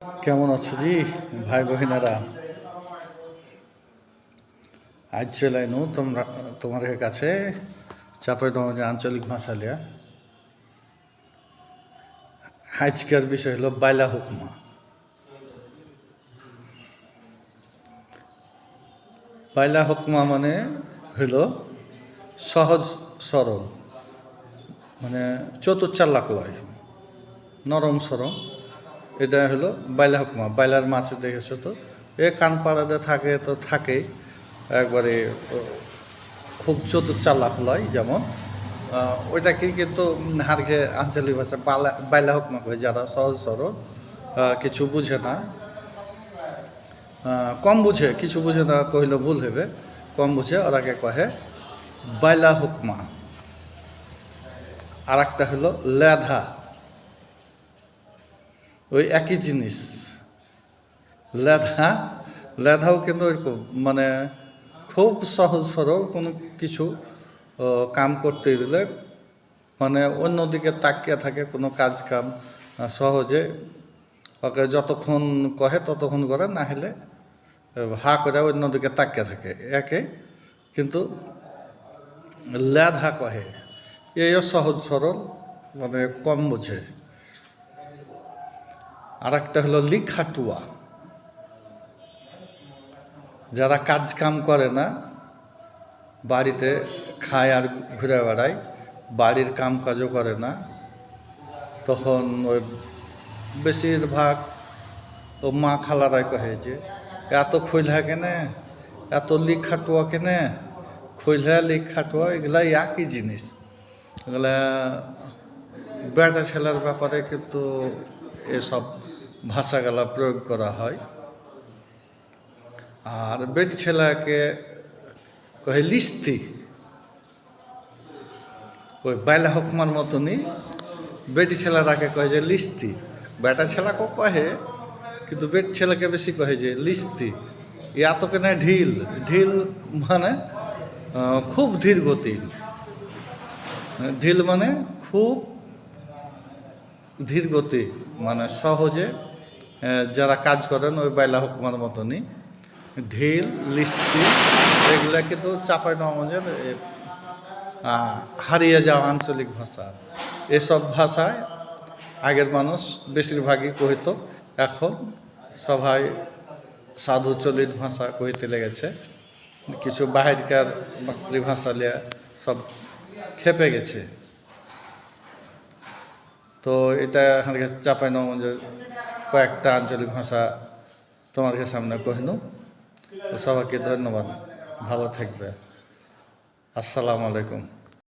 কেমন আছো জি ভাই বহিনারা? আজ চলে আইনু তোমাদের কাছে চাঁপাইনবাবগঞ্জের আঞ্চলিক ভাষা লিয়া। আজকের বিষয় হলো বাইলা হুকমা। বাইলা হুকমা মানে হলো সহজ সরল, মানে চতুর্চালাক লয়, নরম সরম। এটা হলো বাইলা হুকমা। বাইলার মাছ দেখেছো তো, এ কান পাড়াতে থাকে তো থাকেই, একবারে খুব চতুর্চালাক লয়। যেমন ওইটাকে কিন্তু হারকে আঞ্চলিক ভাষা বাইলা হুকমা কয়, যারা সহজ সরল, কিছু বুঝে না, কম বুঝে, কিছু বুঝে না কহিলে ভুল হবে, কম বুঝে ওরাকে কহে বাইলা হুকমা। আর একটা হলো লেধা, ওই একই জিনিস। লেধাও কিন্তু ওইরকম, মানে খুব সহজ সরল, কোনো কিছু কাম করতে দিলে মানে অন্যদিকে তাকিয়ে থাকে, কোনো কাজ কাম সহজে ওকে যতক্ষণ কহে ততক্ষণ করে, না হলে হা করে অন্যদিকে তাকিয়ে থাকে একে, কিন্তু লেধা কহে। এইও সহজ সরল, মানে কম বুঝে। আর একটা হলো লিখাটুয়া, যারা কাজ কাম করে না, বাড়িতে খায় আর ঘুরে বেড়ায়, বাড়ির কাম কাজও করে না, তখন ওই বেশিরভাগ ও মা খালারাই কহে যে এত খৈলা কেনে, এত লিক খাটুয়া কেনে, খৈলা লিক খাটুয়া এগুলা একই জিনিস। এগুলা বেটা ছেলের ব্যাপারে কিন্তু এসব ভাষাগুলা প্রয়োগ করা হয়। আর বেটি ছেলেকে কহে লিস্তি, ওই বাইলা হুকমার মতনই বেটি ছেলেটাকে কহে যে লিস্তি। বেটা ছেলেকেও কহে, কিন্তু বেটি ছেলেকে বেশি কহে যে লিস্তি। এত কেনে ঢিল, ঢিল মানে খুব ধীর গতি, ঢিল মানে খুব ধীর গতি, মানে সহজে যারা কাজ করেন ওই বাইলা হুকমার মতনই ঢিল, লিস্তি, এগুলা কিন্তু চাঁপাইনবাবগঞ্জের হারিয়ে যাওয়া আঞ্চলিক ভাষা। এসব ভাষায় আগের মানুষ বেশিরভাগই কহিত, এখন সবাই সাধু চলিত ভাষা কইতে লেগেছে, কিছু বাহিরকার মাতৃভাষা লিয়া সব খেপে গেছে। তো এটা চাঁপাইনবাবগঞ্জের কয়েকটা আঞ্চলিক ভাষা তোমাদের সামনে কহিনু। সবাইকে ধন্যবাদ, ভালো থাকবে, আসসালামু আলাইকুম।